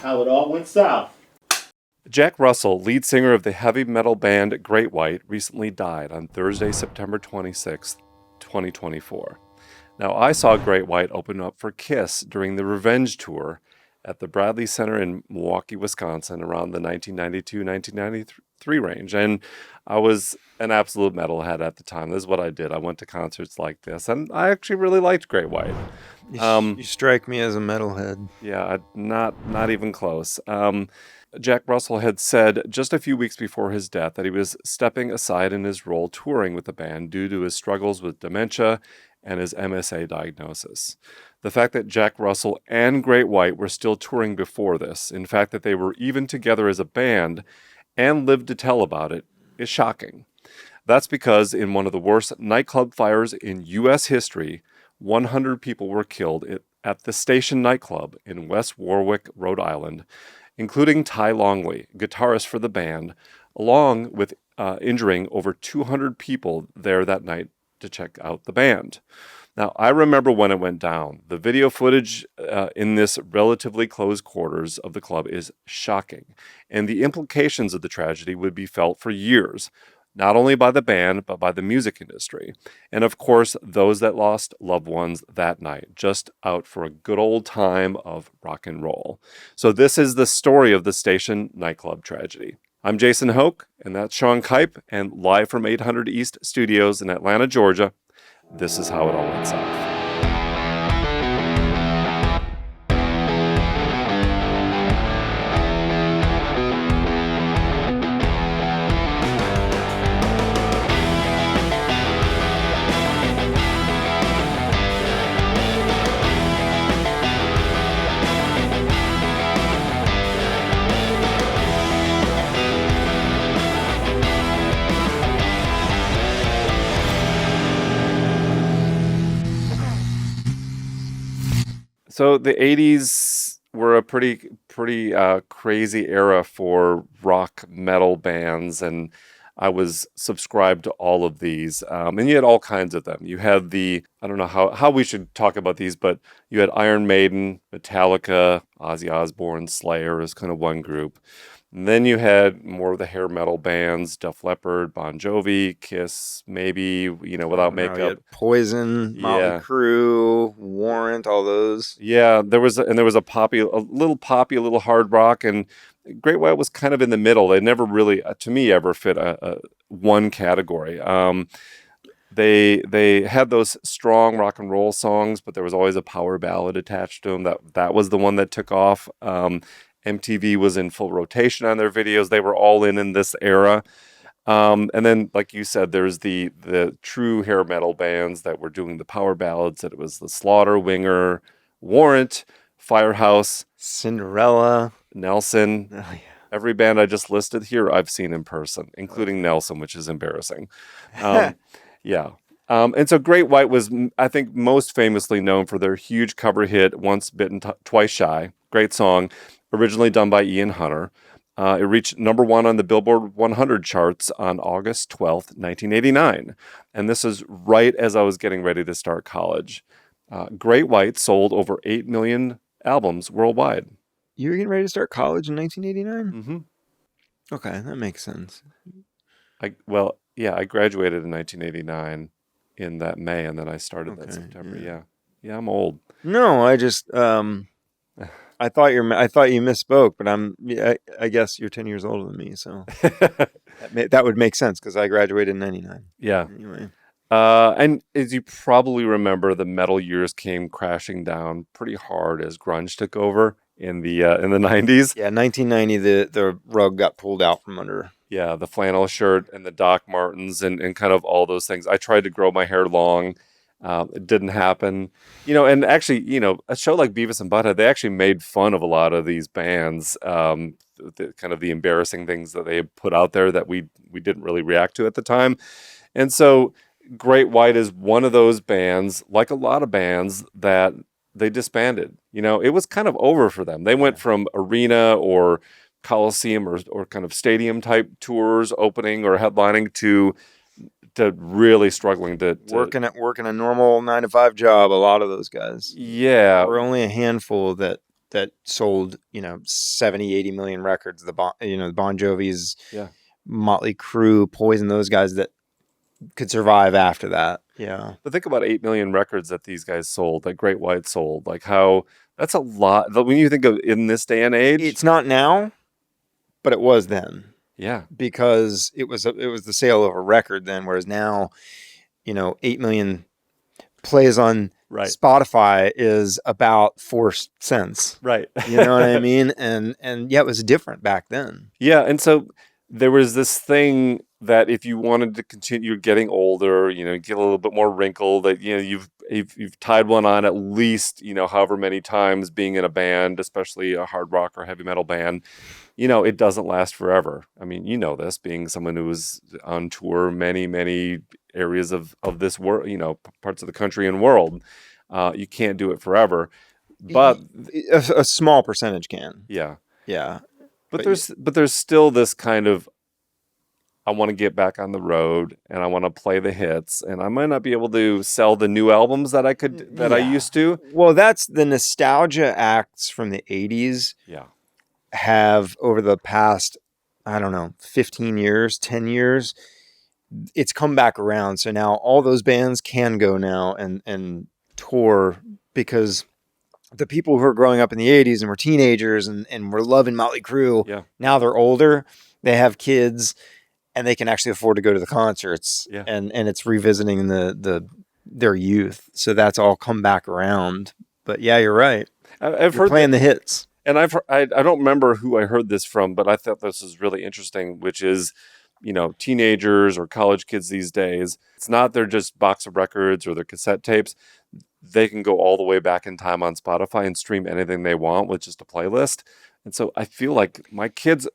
how it all went south. Jack Russell, lead singer of the heavy metal band Great White, recently died on Thursday, September 26, 2024. Now, I saw Great White open up for Kiss during the Revenge Tour at the Bradley Center in Milwaukee, Wisconsin, around the 1992-1993 range. And I was an absolute metalhead at the time. This is what I did. I went to concerts like this, and I actually really liked Great White. You strike me as a metalhead. Yeah, not even close. Jack Russell had said just a few weeks before his death that he was stepping aside in his role touring with the band due to his struggles with dementia and his MSA diagnosis. The fact that Jack Russell and Great White were still touring before this, in fact that they were even together as a band and lived to tell about it, is shocking. That's because in one of the worst nightclub fires in U.S. history, 100 people were killed at the Station nightclub in West Warwick, Rhode Island, including Ty Longley, guitarist for the band, along with injuring over 200 people there that night to check out the band. Now, I remember when it went down. The video footage in this relatively closed quarters of the club is shocking, and the implications of the tragedy would be felt for years, not only by the band, but by the music industry. And of course, those that lost loved ones that night, just out for a good old time of rock and roll. So this is the story of the Station nightclub tragedy. I'm Jason Hoke, and that's Sean Kipe, and live from 800 East Studios in Atlanta, Georgia, this is how it all went south. So the 80s were a pretty crazy era for rock metal bands, and I was subscribed to all of these. And you had all kinds of them. You had I don't know how we should talk about these, but you had Iron Maiden, Metallica, Ozzy Osbourne, Slayer as kind of one group. And then you had more of the hair metal bands, Def Leppard, Bon Jovi, Kiss, maybe, without makeup. Poison, Motley Crue, Warrant, all those. Yeah, there was a little hard rock, and Great White was kind of in the middle. They never really, to me, ever fit a one category. They had those strong rock and roll songs, but there was always a power ballad attached to them. That was the one that took off. MTV was in full rotation on their videos. They were all in this era. And then, like you said, there's the true hair metal bands that were doing the power ballads. That it was the Slaughter, Winger, Warrant, Firehouse, Cinderella, Nelson. Oh, yeah. Every band I just listed here, I've seen in person, including Nelson, which is embarrassing. Yeah. And so Great White was, I think, most famously known for their huge cover hit, Once Bitten, Twice Shy. Great song, originally done by Ian Hunter. It reached number 1 on the Billboard 100 charts on August 12th, 1989. And this is right as I was getting ready to start college. Great White sold over 8 million albums worldwide. You were getting ready to start college in 1989? Mm-hmm. Okay, that makes sense. I graduated in 1989 in that May, and then I started that September. Yeah, I'm old. No, I just I thought you misspoke, but I guess you're 10 years older than me, so that would make sense because I graduated in 99. Yeah. Anyway. And as you probably remember, the metal years came crashing down pretty hard as grunge took over in the 90s. Yeah, 1990, the rug got pulled out from under. Yeah, the flannel shirt and the Doc Martens and kind of all those things. I tried to grow my hair long. It didn't happen. And actually, a show like Beavis and Butthead, they actually made fun of a lot of these bands, kind of the embarrassing things that they put out there that we didn't really react to at the time. And so Great White is one of those bands, like a lot of bands, that they disbanded. It was kind of over for them. They went from arena or Coliseum or kind of stadium type tours opening or headlining to really struggling to working a normal 9-to-5 job. A lot of those guys. Yeah. There were only a handful that that sold, 70, 80 million records. The Bon Jovi's, Yeah. Motley Crue, Poison, those guys that could survive after that. Yeah. But think about 8 million records that these guys sold, that Great White sold. Like how that's a lot. When you think of in this day and age, It's not now, but it was then, yeah, because it was the sale of a record then, whereas now, 8 million plays on right, Spotify is about 4 cents. right. You know what I mean? And yeah, it was different back then. Yeah, and so there was this thing that if you wanted to continue getting older, get a little bit more wrinkle, that you've tied one on at least, however many times being in a band, especially a hard rock or heavy metal band, it doesn't last forever. I mean, this being someone who was on tour many, many areas of this world, parts of the country and world. You can't do it forever. But a small percentage can. yeah. Yeah. But there's still this kind of, I want to get back on the road and I want to play the hits, and I might not be able to sell the new albums that I used to. Well, that's the nostalgia acts from the 80s. Yeah. Have over the past, I don't know, 15 years, 10 years, it's come back around. So now all those bands can go now and tour, because the people who are growing up in the 80s and were teenagers and were loving Motley Crue, Yeah. now they're older, they have kids, and they can actually afford to go to the concerts. Yeah. And it's revisiting their youth. So that's all come back around. But yeah, you're right. I've You're heard playing the hits. And I don't remember who I heard this from, but I thought this was really interesting, which is, teenagers or college kids these days, it's not their just box of records or their cassette tapes. They can go all the way back in time on Spotify and stream anything they want with just a playlist. And so I feel like my kids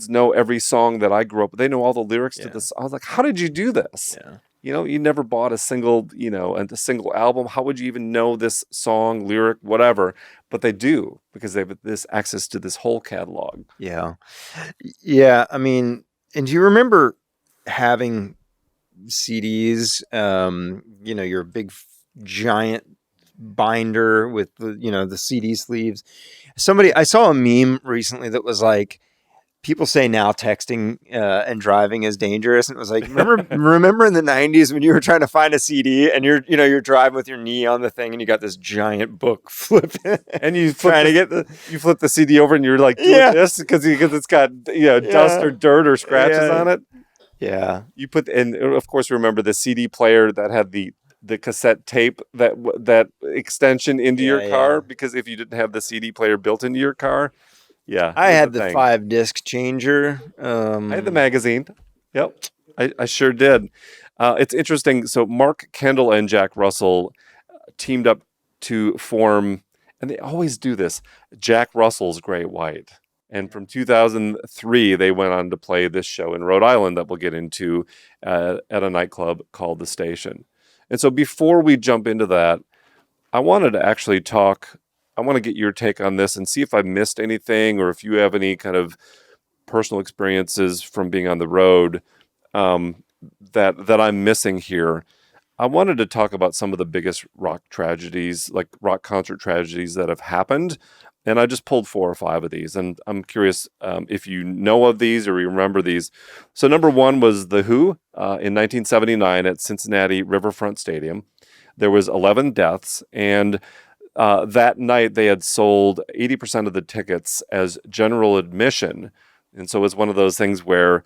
know every song that I grew up with. They know all the lyrics to this. I was like, how did you do this? Yeah. You never bought a single album. How would you even know this song, lyric, whatever? But they do, because they have this access to this whole catalog. Yeah. Yeah. I mean, and do you remember having CDs, your big giant binder with the CD sleeves? I saw a meme recently that was like, people say now texting and driving is dangerous, and it was like, remember in the 90s when you were trying to find a CD and you're driving with your knee on the thing and you got this giant book flipping, and you flip the CD over and you're like doing this because it's got dust or dirt or scratches on it. Yeah, and of course remember the CD player that had the cassette tape that extension into your car, because if you didn't have the CD player built into your car. Yeah, I had the 5-disc changer. I had the magazine. Yep, I sure did. It's interesting. So Mark Kendall and Jack Russell teamed up to form, and they always do this, Jack Russell's Great White. And from 2003, they went on to play this show in Rhode Island that we'll get into at a nightclub called The Station. And so before we jump into that, I wanted to actually I want to get your take on this and see if I missed anything, or if you have any kind of personal experiences from being on the road that I'm missing here. I wanted to talk about some of the biggest rock tragedies, like rock concert tragedies that have happened. And I just pulled 4 or 5 of these. And I'm curious if you know of these or you remember these. So number one was The Who in 1979 at Cincinnati Riverfront Stadium. There was 11 deaths, and that night they had sold 80% of the tickets as general admission. And so it was one of those things where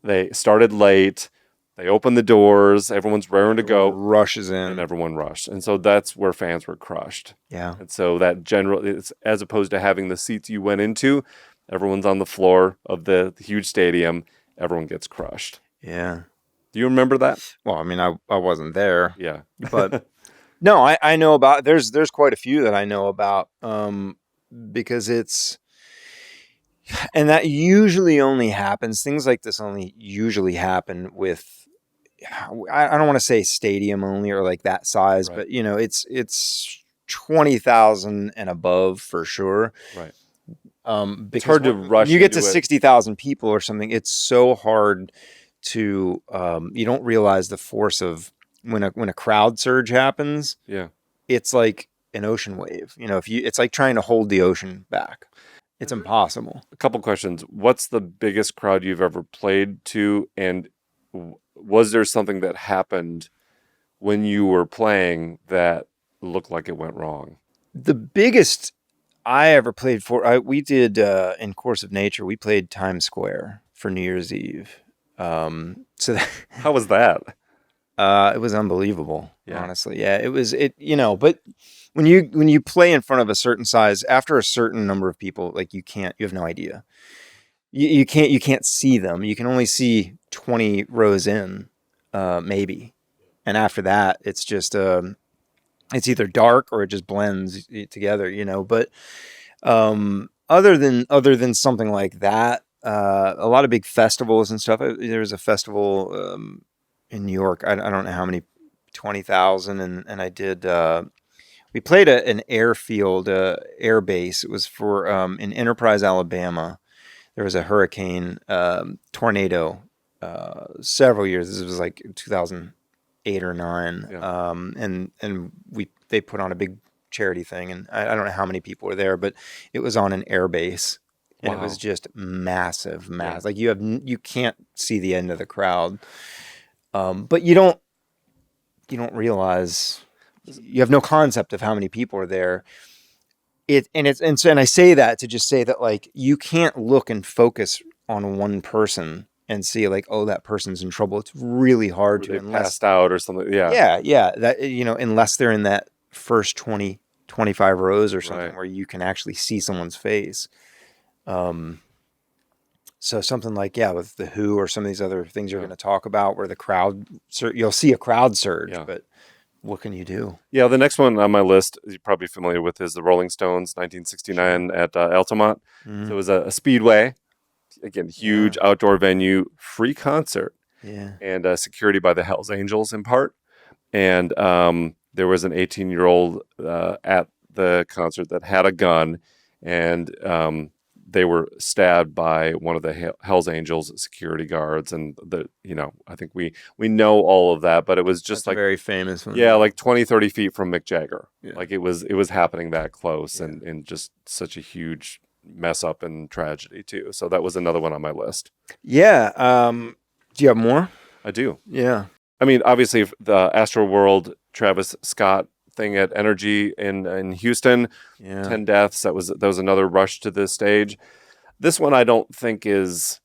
they started late, they opened the doors, everyone's raring to go, rushes in, and everyone rushed. And so that's where fans were crushed. Yeah. And so that it's, as opposed to having the seats you went into, everyone's on the floor of the huge stadium, everyone gets crushed. Yeah. Do you remember that? Well, I mean, I wasn't there. Yeah. But no, I know about, there's quite a few that I know about, because and that usually only happens, things like this only usually happen with, I don't want to say stadium only or like that size, right. But it's 20,000 and above for sure. Right. It's hard to rush. You get to 60,000 people or something. It's so hard to, you don't realize the force of when a crowd surge happens. Yeah. It's like an ocean wave. It's like trying to hold the ocean back. It's impossible. A couple questions. What's the biggest crowd you've ever played to? And was there something that happened when you were playing that looked like it went wrong? The biggest I ever played for, we did in Course of Nature, we played Times Square for New Year's Eve. So How was that? it was unbelievable, Yeah. honestly. Yeah, but when you play in front of a certain size, after a certain number of people, like you have no idea. You can't see them. You can only see 20 rows in, maybe. And after that, it's just it's either dark or it just blends together, But other than something like that, a lot of big festivals and stuff. There was a festival in New York. I don't know how many, 20,000, and I did. We played an airfield, air base. It was for in Enterprise, Alabama. There was a hurricane, tornado, several years. This was like 2008 or 9, Yeah. and they put on a big charity thing, and I don't know how many people were there, but it was on an air base, and it was Wow. just massive. Yeah. Like you can't see the end of the crowd, but you don't realize, you have no concept of how many people are there. And I say that to just say that, like, you can't look and focus on one person and see, like, oh, that person's in trouble. It's really hard Were to, they unless, passed out or something? Yeah. yeah, that, unless they're in that first 20, 25 rows or something, Right. where you can actually see someone's face. So something like, yeah, with the Who or some of these other things you're Yeah. going to talk about, where the crowd, you'll see a crowd surge, Yeah. but what can you do? Yeah, the next one on my list, you're probably familiar with, is the Rolling Stones, 1969 at Altamont. Mm, So it was a speedway, again, huge outdoor venue, free concert, yeah. and security by the Hells Angels in part. And there was an 18-year-old at the concert that had a gun, and they were stabbed by one of the Hells Angels security guards. And I think we know all of that, but it was just That's a like, very famous one. yeah, like 20, 30 feet from Mick Jagger. Yeah. Like it was happening that close, Yeah. and just such a huge mess up and tragedy too. So that was another one on my list. Yeah. Do you have more? I do. Yeah. I mean, obviously the Astro World Travis Scott thing at Energy in Houston, Yeah. 10 deaths. That was another rush to the stage. This one I don't think is.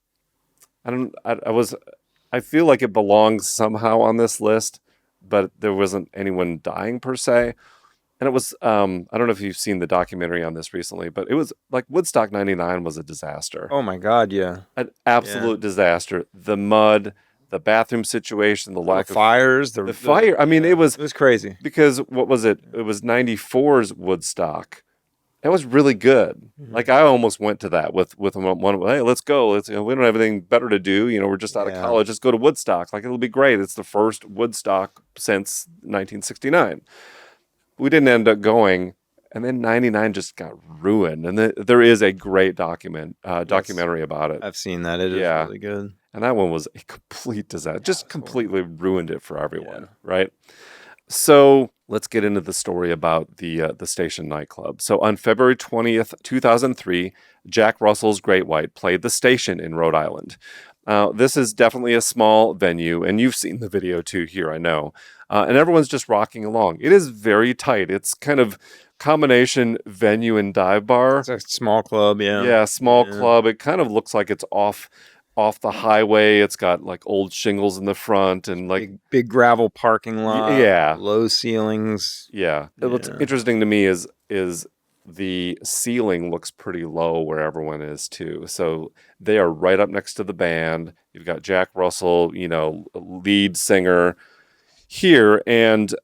I feel like it belongs somehow on this list, but there wasn't anyone dying per se. And it was, I don't know if you've seen the documentary on this recently, but it was like Woodstock 99 was a disaster. Oh my God. Yeah. An absolute disaster. The mud, the bathroom situation, the lack The fires, the fire. I mean, it was crazy. because what was it? It was 94's Woodstock. That was really good. Mhm. Like I almost went to that with one. Hey, let's go. We don't have anything better to do. We're just out of Yeah. college. Let's go to Woodstock. Like it'll be great. It's the first Woodstock since 1969. We didn't end up going, and then 99 just got ruined. And there is a great documentary about it. I've seen that. It is Yeah. really good. And that one was a complete disaster. Just it's completely ruined it for everyone, Yeah. right? So let's get into the story about the Station nightclub. So on February 20th, 2003, Jack Russell's Great White played the Station in Rhode Island. This is definitely a small venue, and you've seen the video too here, I know. And everyone's just rocking along. It is very tight. It's kind of combination venue and dive bar. It's a small club. Yeah. Yeah, small Yeah. club. It kind of looks like it's off the highway. It's got like old shingles in the front and like Big gravel parking lot. yeah. Low ceilings. yeah. What's Yeah. interesting to me is the ceiling looks pretty low where everyone is too. So they are right up next to the band. You've got Jack Russell, lead singer here, and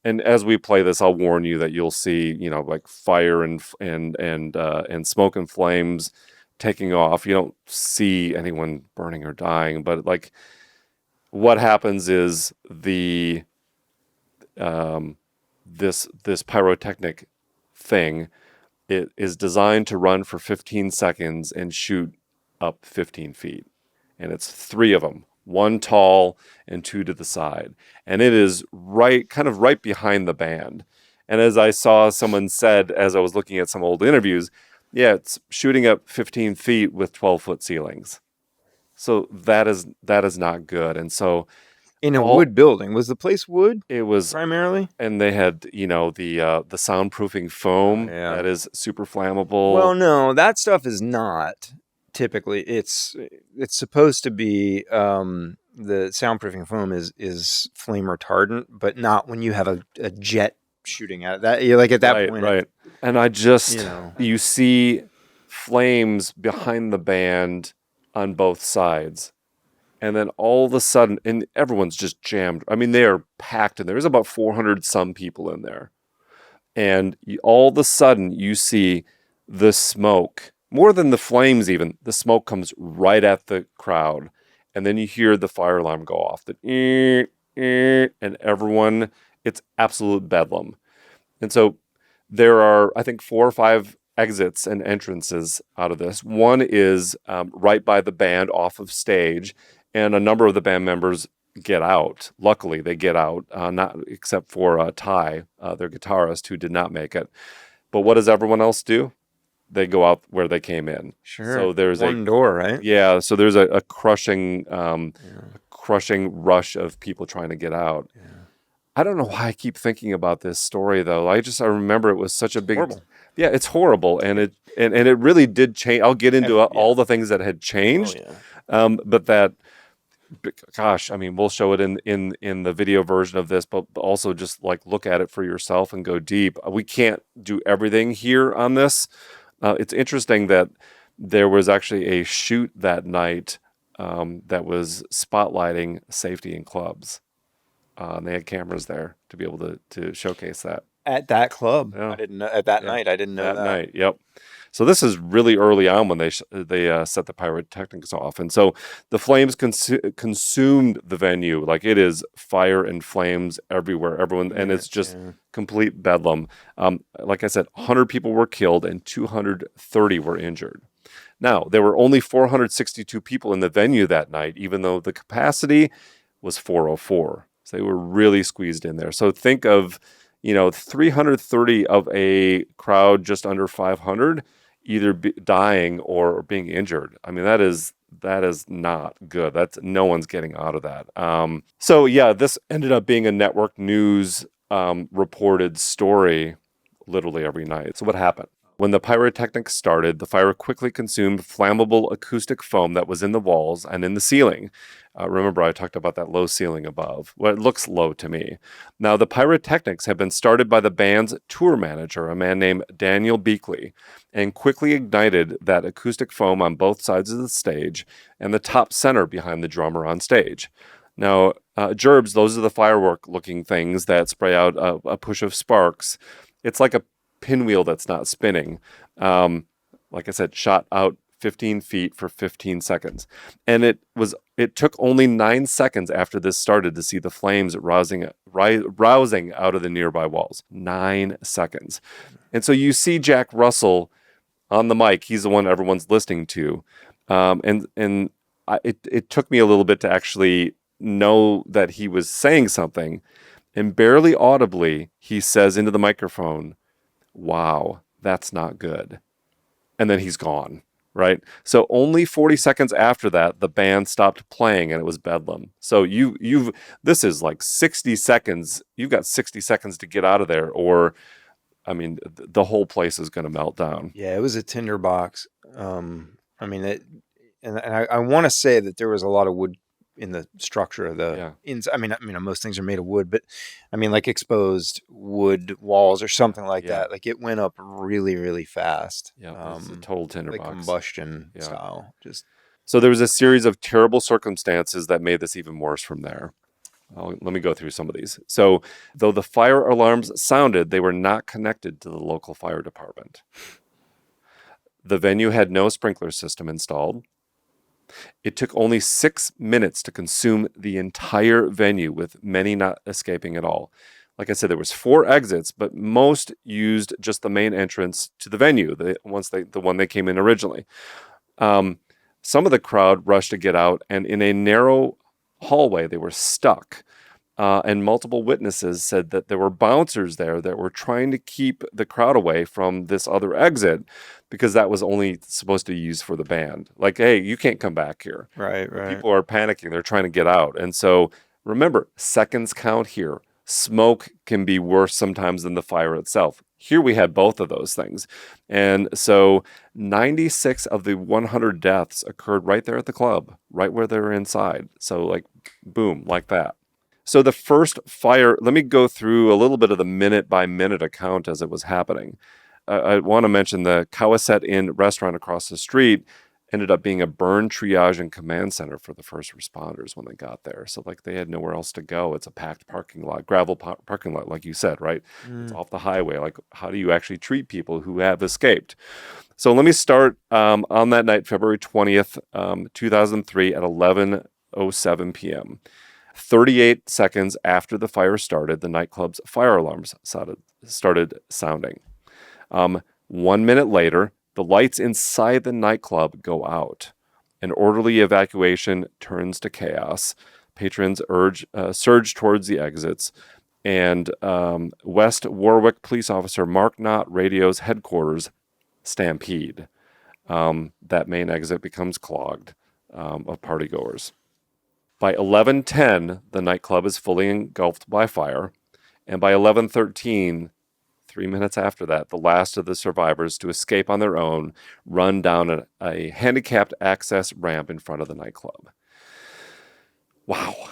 as we play this, I'll warn you that you'll see, like fire and smoke and flames taking off. You don't see anyone burning or dying, but like what happens is this pyrotechnic thing, it is designed to run for 15 seconds and shoot up 15 feet. And it's 3 of them, 1 tall and 2 to the side. And it is right behind the band. And as I saw someone said, as I was looking at some old interviews, yeah, it's shooting up 15 feet with 12-foot ceilings. So that is not good. And so In a all wood building. Was the place wood it was, primarily? and they had, the soundproofing foam Yeah. that is super flammable. Well, no, that stuff is not typically. It's supposed to be the soundproofing foam is flame retardant, but not when you have a jet shooting at it. That you're like at that Right, point, right. And I you just, know. you see flames behind the band on both sides. And then all of a sudden, and everyone's just jammed. I mean, they are packed in there. There's about 400 some people in there. And all of a sudden, you see the smoke, more than the flames, even. The smoke comes right at the crowd. And then you hear the fire alarm go off. And everyone, it's absolute bedlam. And so there are, I think, 4 or 5 exits and entrances out of this. One is right by the band off of stage, and a number of the band members get out. Luckily, they get out, not except for Ty, their guitarist, who did not make it. But what does everyone else do? They go out where they came in. Sure. So there's one door, right? yeah. So there's a crushing, Yeah. crushing rush of people trying to get out. Yeah. I don't know why I keep thinking about this story though. I remember it was such a big, Horrible. yeah, it's horrible, and it really did change. I'll get into all the things that had changed, but that, gosh, I mean, we'll show it in the video version of this, but also just like look at it for yourself and go deep. We can't do everything here on this. It's interesting that there was actually a shoot that night that was spotlighting safety in clubs. And they had cameras there to be able to showcase that. At that club, Yeah. I didn't know. At that night, I didn't know that. Night. Yep. So this is really early on when they set the pyrotechnics off, and so the flames consumed the venue. Like, it is fire and flames everywhere. Everyone, and it's just complete bedlam. Like I said, 100 people were killed and 230 were injured. Now, there were only 462 people in the venue that night, even though the capacity was 404. So they were really squeezed in there. So think of, 330 of a crowd just under 500 either dying or being injured. I mean, that is not good. No one's getting out of that. So yeah, this ended up being a network news reported story literally every night. So what happened? When the pyrotechnics started, the fire quickly consumed flammable acoustic foam that was in the walls and in the ceiling. Remember, I talked about that low ceiling above. Well, it looks low to me. Now, the pyrotechnics had been started by the band's tour manager, a man named Daniel Beakley, and quickly ignited that acoustic foam on both sides of the stage and the top center behind the drummer on stage. Now, gerbs, those are the firework-looking things that spray out a push of sparks. It's like a pinwheel that's not spinning. Like I said, shot out 15 feet for 15 seconds. And it took only 9 seconds after this started to see the flames rousing out of the nearby walls. 9 seconds. And so you see Jack Russell on the mic. He's the one everyone's listening to. It took me a little bit to actually know that he was saying something. And barely audibly, he says into the microphone, "Wow, that's not good." And then he's gone, right? So only 40 seconds after that, the band stopped playing and it was bedlam. So this is like 60 seconds. You've got 60 seconds to get out of there, or, I mean, the whole place is going to melt down. Yeah, it was a tinderbox. I mean, I want to say that there was a lot of wood in the structure of the inside. I mean, most things are made of wood, but I mean, like exposed wood walls or something like that. Like, it went up really, really fast. Yeah, it's a total tinderbox. Like combustion style. So there was a series of terrible circumstances that made this even worse from there. Let me go through some of these. So, though the fire alarms sounded, they were not connected to the local fire department. The venue had no sprinkler system installed. It took only 6 minutes to consume the entire venue, with many not escaping at all. Like I said, there was 4 exits, but most used just the main entrance to the venue, the one they came in originally. Some of the crowd rushed to get out, and in a narrow hallway, they were stuck. And multiple witnesses said that there were bouncers there that were trying to keep the crowd away from this other exit because that was only supposed to be used for the band. Like, hey, you can't come back here. Right, But right. people are panicking. They're trying to get out. And so remember, seconds count here. Smoke can be worse sometimes than the fire itself. Here we had both of those things. And so 96 of the 100 deaths occurred right there at the club, right where they were inside. So, like, boom, like that. So the first fire, let me go through a little bit of the minute-by-minute account as it was happening. I want to mention the Cowaset Inn restaurant across the street ended up being a burn triage and command center for the first responders when they got there. So, like, they had nowhere else to go. It's a packed parking lot, gravel parking lot, like you said, right? It's off the highway. Like, how do you actually treat people who have escaped? So let me start on that night, February 20th, 2003 at 11:07 p.m. 38 seconds after the fire started, the nightclub's fire alarms started sounding. 1 minute later, the lights inside the nightclub go out. An orderly evacuation turns to chaos. Patrons surge towards the exits, and West Warwick police officer Mark Knott radios headquarters stampede. That main exit becomes clogged of partygoers. By 11:10, the nightclub is fully engulfed by fire, and by 11:13, 3 minutes after that, the last of the survivors to escape on their own run down a handicapped access ramp in front of the nightclub. Wow.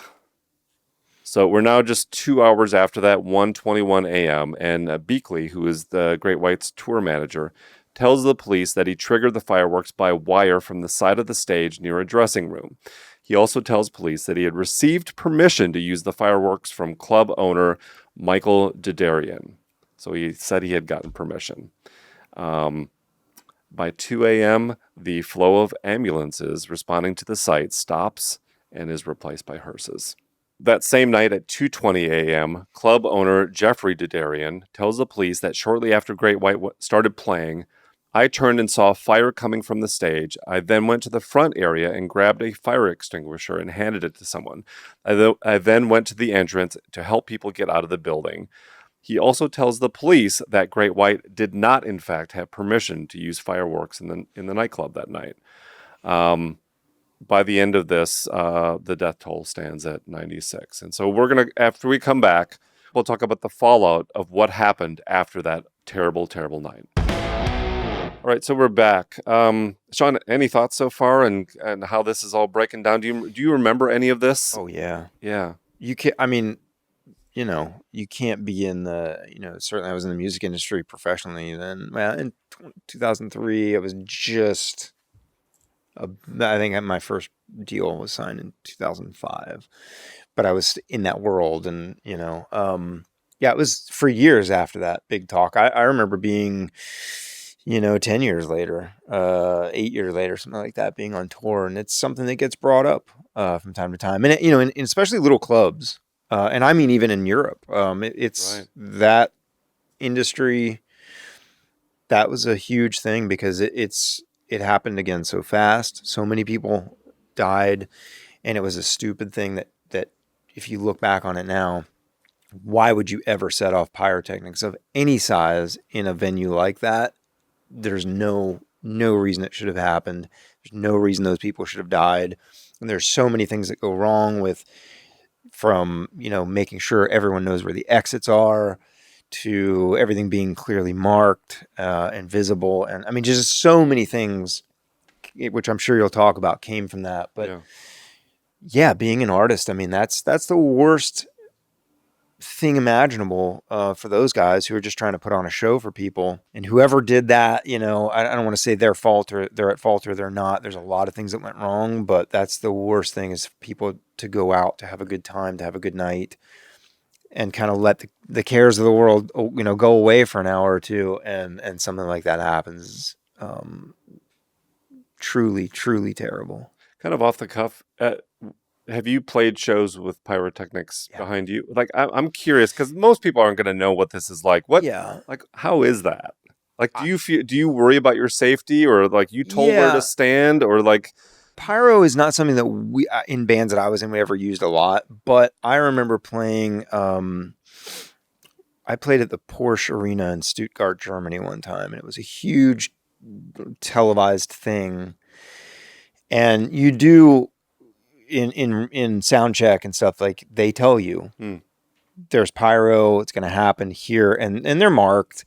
So we're now just 2 hours after that, 1:21 a.m., and Beakley, who is the Great White's tour manager, tells the police that he triggered the fireworks by wire from the side of the stage near a dressing room. He also tells police that he had received permission to use the fireworks from club owner Michael Dedarian. So he said he had gotten permission. By 2 a.m., the flow of ambulances responding to the site stops and is replaced by hearses. That same night at 2:20 a.m., club owner Jeffrey Dedarian tells the police that shortly after Great White started playing, I turned and saw fire coming from the stage. I then went to the front area and grabbed a fire extinguisher and handed it to someone. I then went to the entrance to help people get out of the building. He also tells the police that Great White did not, in fact, have permission to use fireworks in the nightclub that night. By the end of this, the death toll stands at 96. And so we're going to, after we come back, we'll talk about the fallout of what happened after that terrible, terrible night. All right, so we're back. Sean, any thoughts so far and how this is all breaking down? Do you remember any of this? Oh, yeah. Yeah. You can't, I mean, you can't be in certainly I was in the music industry professionally then. Well, in 2003, I was just, I think my first deal was signed in 2005, but I was in that world and, yeah, it was for years after that big talk. I remember being, 10 years later, 8 years later, something like that, being on tour. And it's something that gets brought up from time to time. And, and especially little clubs. And I mean, even in Europe, it's Right. that industry, that was a huge thing because it happened again so fast. So many people died. And it was a stupid thing that if you look back on it now, why would you ever set off pyrotechnics of any size in a venue like that? There's no reason it should have happened. There's no reason those people should have died. And there's so many things that go wrong from making sure everyone knows where the exits are to everything being clearly marked and visible. And I mean, just so many things, which I'm sure you'll talk about, came from that. But yeah, being an artist, I mean, that's the worst thing imaginable for those guys who are just trying to put on a show for people. And whoever did that, I don't want to say their fault or they're at fault or they're not. There's a lot of things that went wrong, but that's the worst thing, is people to go out, to have a good time, to have a good night, and kind of let the cares of the world, go away for an hour or two, and something like that happens. Truly, truly terrible. Kind of off the cuff, have you played shows with pyrotechnics behind you? Like, I'm curious because most people aren't going to know what this is like. Yeah. Like, how is that? Like, do you worry about your safety, or like you told where to stand, or like, Pyro is not something that we in bands that I was in we ever used a lot, but I remember playing. I played at the Porsche Arena in Stuttgart, Germany, one time, and it was a huge televised thing. And you do in sound check and stuff, like they tell you there's pyro, it's going to happen here, and they're marked.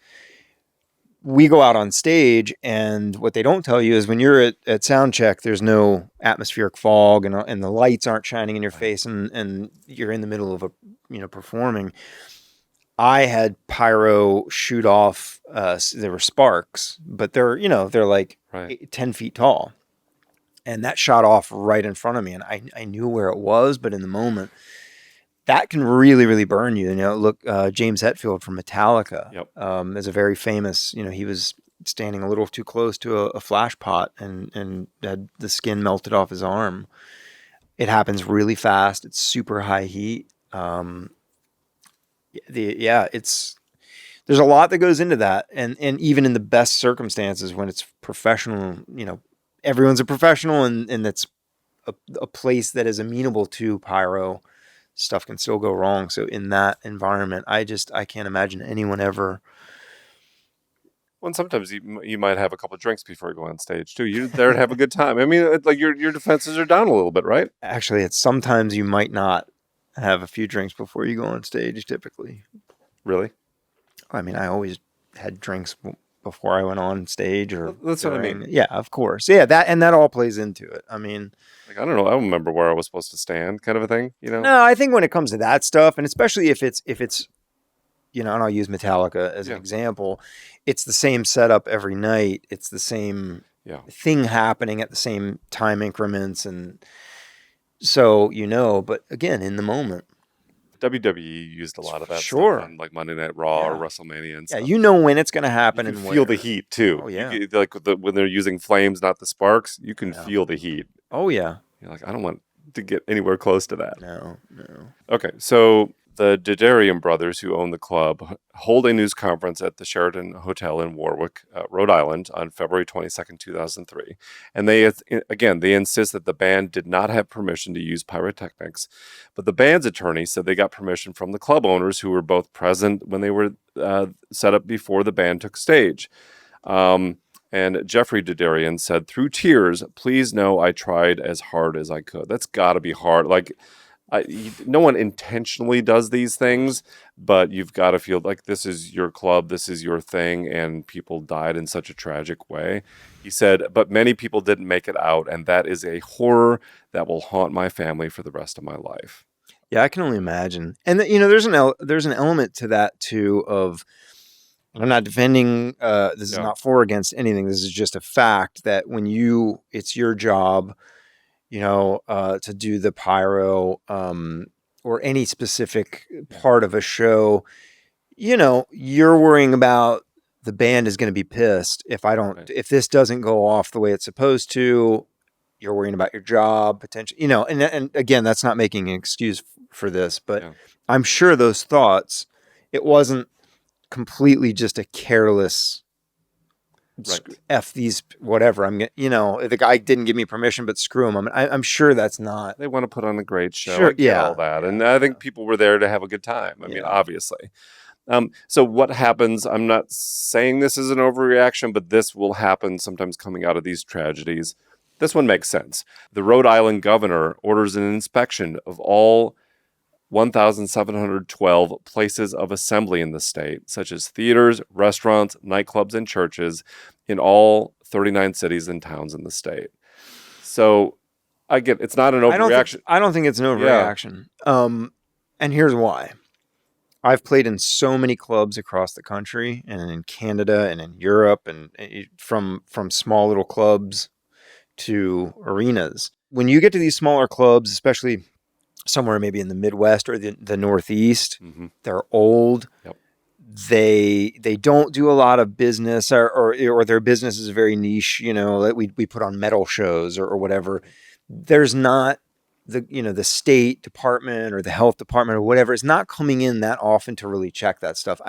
We go out on stage, and what they don't tell you is when you're at sound check, there's no atmospheric fog, and the lights aren't shining in your face, and you're in the middle of performing. I had pyro shoot off. There were sparks, but they're like 10 feet tall, and that shot off right in front of me, and I knew where it was, but in the moment, that can really, really burn you. Look, James Hetfield from Metallica is a very famous, he was standing a little too close to a flash pot and had the skin melted off his arm. It happens really fast. It's super high heat. There's a lot that goes into that. And even in the best circumstances, when it's professional, everyone's a professional and that's a place that is amenable to pyro, stuff can still go wrong. So in that environment, I can't imagine anyone ever. Well, and sometimes you might have a couple of drinks before you go on stage too. You're there to have a good time. I mean, like your defenses are down a little bit, right? Actually, it's sometimes you might not have a few drinks before you go on stage, typically. Really? I mean, I always had drinks before I went on stage, or that's what I mean. Yeah, of course. Yeah, that all plays into it. I mean, like, I don't know. I don't remember where I was supposed to stand, kind of a thing. No, I think when it comes to that stuff, and especially if it's and I'll use Metallica as an example, it's the same setup every night. It's the same thing happening at the same time increments, and so but again, in the moment. WWE used a lot of that stuff on like Monday Night Raw or WrestleMania and stuff. Yeah, when it's going to happen, you can and feel the heat too. Oh yeah, when they're using flames, not the sparks, you can feel the heat. Oh yeah, you're like, I don't want to get anywhere close to that. No. Okay, so the Dedarian brothers, who own the club, hold a news conference at the Sheraton Hotel in Warwick, Rhode Island, on February 22nd, 2003. And they insist that the band did not have permission to use pyrotechnics. But the band's attorney said they got permission from the club owners, who were both present when they were set up before the band took stage. And Jeffrey Dedarian said, through tears, "Please know I tried as hard as I could." That's got to be hard. Like, no one intentionally does these things, but you've got to feel like this is your club, this is your thing, and people died in such a tragic way. He said, but many people didn't make it out, and that is a horror that will haunt my family for the rest of my life. Yeah, I can only imagine. And there's an element to that too of, I'm not defending, this is not for or against anything. This is just a fact that when it's your job, to do the pyro, or any specific part of a show, you're worrying about the band is going to be pissed if this doesn't go off the way it's supposed to. You're worrying about your job potentially, and again, that's not making an excuse for this, but I'm sure those thoughts, it wasn't completely just a careless, F these, whatever. The guy didn't give me permission, but screw him. I'm sure that's not. They want to put on a great show. Sure, all that, and I think people were there to have a good time. I mean, obviously. So what happens? I'm not saying this is an overreaction, but this will happen sometimes coming out of these tragedies. This one makes sense. The Rhode Island governor orders an inspection of all 1,712 places of assembly in the state, such as theaters, restaurants, nightclubs, and churches in all 39 cities and towns in the state. So I get it's not an overreaction. I don't think it's an overreaction. And here's why. I've played in so many clubs across the country and in Canada and in Europe, and from small little clubs to arenas. When you get to these smaller clubs, especially somewhere maybe in the Midwest or the Northeast, they're old. Yep. They don't do a lot of business, or their business is very niche. We put on metal shows or whatever. There's not the state department or the health department or whatever is not coming in that often to really check that stuff.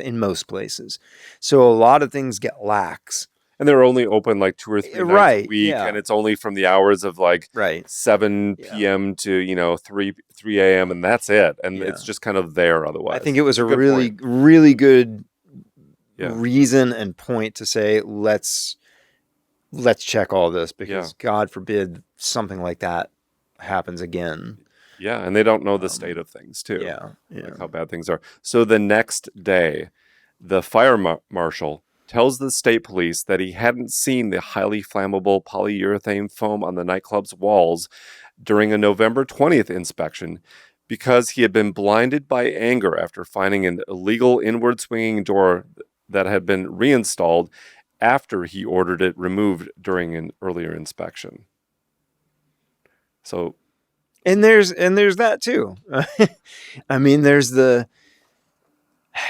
In most places, so a lot of things get lax. And they're only open like 2 or 3 nights a Right. week, Yeah. and it's only from the hours of like Right. 7 Yeah. p.m. to 3 a.m. and that's it. And Yeah. it's just kind of there I think otherwise. it was It's a a good really, point. really good Yeah. reason and point to say let's check all this Yeah. because God forbid something like that happens again. Yeah, and they don't know the state Um, of things too, yeah, yeah. like how bad things are. So the next day, the fire marshal tells the state police that he hadn't seen the highly flammable polyurethane foam on the nightclub's walls during a November 20th inspection because he had been blinded by anger after finding an illegal inward swinging door that had been reinstalled after he ordered it removed during an earlier inspection. So And there's that too. I mean, there's the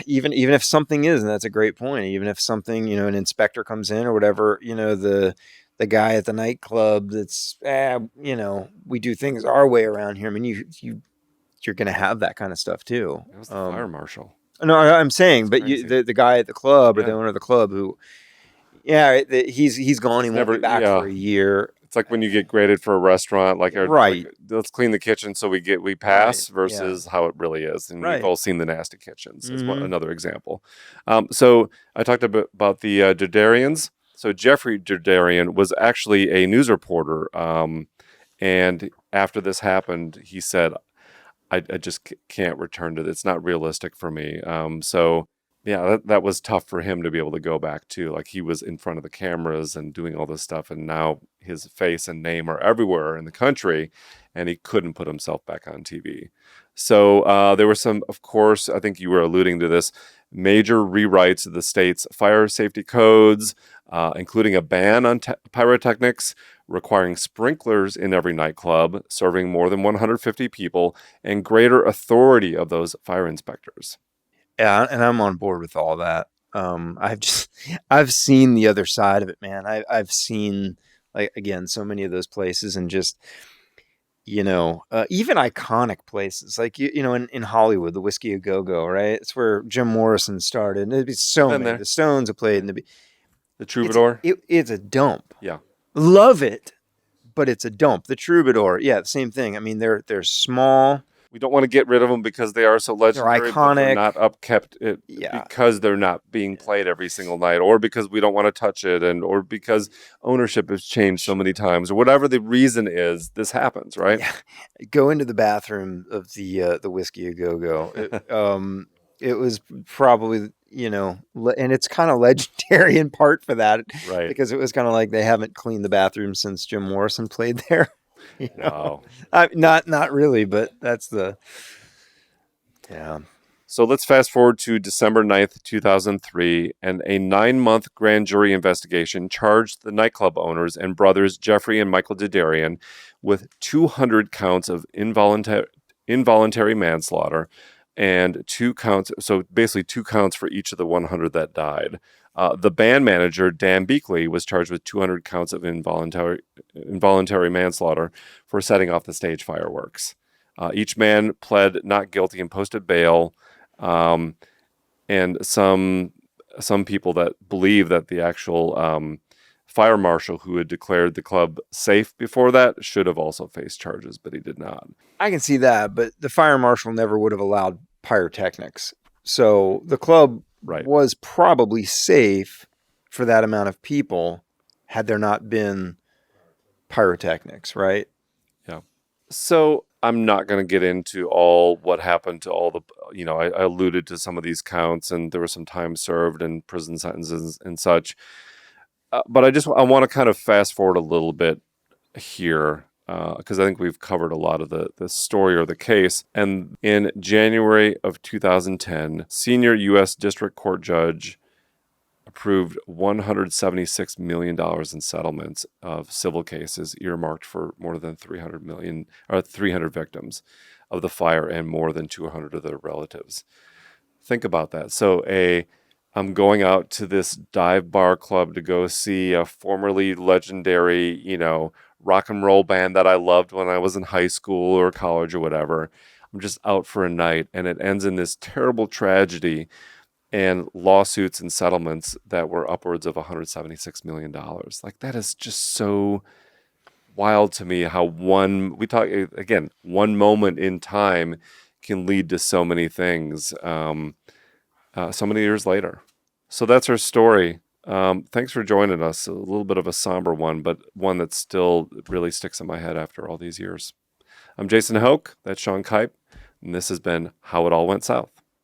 even if something is, and that's a great point. Even if something, an inspector comes in or whatever, the guy at the nightclub that's, we do things our way around here. I mean, you're gonna have that kind of stuff too. it was the fire marshal. No, I'm saying, That's but crazy. the guy at the club or the Yeah. owner of the club who, yeah, he's gone. He It's won't be never, back for a yeah. year. It's like when you get graded for a restaurant, like Right, let's clean the kitchen so we right, pass yeah, versus how it really is. And we've right. all seen the nasty kitchens. Is Hmm. another example. So I talked about the Derderians. So Jeffrey Derderian was actually a news reporter. And after this happened, he said, I just can't return to this. It's not realistic for me. So yeah, that was tough for him to be able to go back to. Like he was in front of the cameras and doing all this stuff, and now his face and name are everywhere in the country, and he couldn't put himself back on TV. So there were some, of course, I think you were alluding to this, major rewrites of the state's fire safety codes, including a ban on pyrotechnics, requiring sprinklers in every nightclub, serving more than 150 people, and greater authority of those fire inspectors. Yeah, and I'm on board with all that. I've seen the other side of it, man. I've seen, like, again, so many of those places, and just even iconic places like in Hollywood, the Whiskey A Go Go, right? It's where Jim Morrison started. And there'd be so Been many. there. The Stones have played, and The Troubadour? it's a dump. Yeah. Love it, but it's a dump. The Troubadour, yeah, same thing. I mean, they're small, We don't want to get rid of them because they are so they're legendary, but they're iconic. not upkept Yeah, because they're not being played every single night, or because we don't want to touch it, or because ownership has changed so many times, or whatever the reason is. This happens, right? yeah. Go into the bathroom of the Whiskey A Go Go. It was probably and it's kind of legendary in part for that Right. because it was kind of like they haven't cleaned the bathroom since Jim Morrison played there. Wow. Not really, but that's the yeah. So let's fast forward to December 9th, 2003, and a 9-month grand jury investigation charged the nightclub owners and brothers Jeffrey and Michael Derderian with 200 counts of involuntary manslaughter and 2 counts, so basically 2 counts for each of the 100 that died. The band manager, Dan Beakley, was charged with 200 counts of involuntary manslaughter for setting off the stage fireworks. Each man pled not guilty and posted bail. And some people that believe that the actual fire marshal who had declared the club safe before that should have also faced charges, but he did not. I can see that, but the fire marshal never would have allowed pyrotechnics. So the club Right. was probably safe for that amount of people had there not been pyrotechnics, right? Yeah. So I'm not going to get into all what happened to all the, I alluded to some of these counts, and there was some time served and prison sentences and such. But I want to kind of fast forward a little bit here because I think we've covered a lot of the story or the case. And in January of 2010, senior U.S. District Court judge approved $176 million in settlements of civil cases earmarked for more than 300 victims of the fire and more than 200 of their relatives. Think about that. So I'm going out to this dive bar club to go see a formerly legendary, rock and roll band that I loved when I was in high school or college or whatever. I'm just out for a night, and it ends in this terrible tragedy. and lawsuits and settlements that were upwards of $176 million. Like, that is just so wild to me how one moment in time can lead to so many things so many years later. So that's her story. Thanks for joining us. A little bit of a somber one, but one that still really sticks in my head after all these years. I'm Jason Hoke. That's Sean Kipe. And this has been How It All Went South.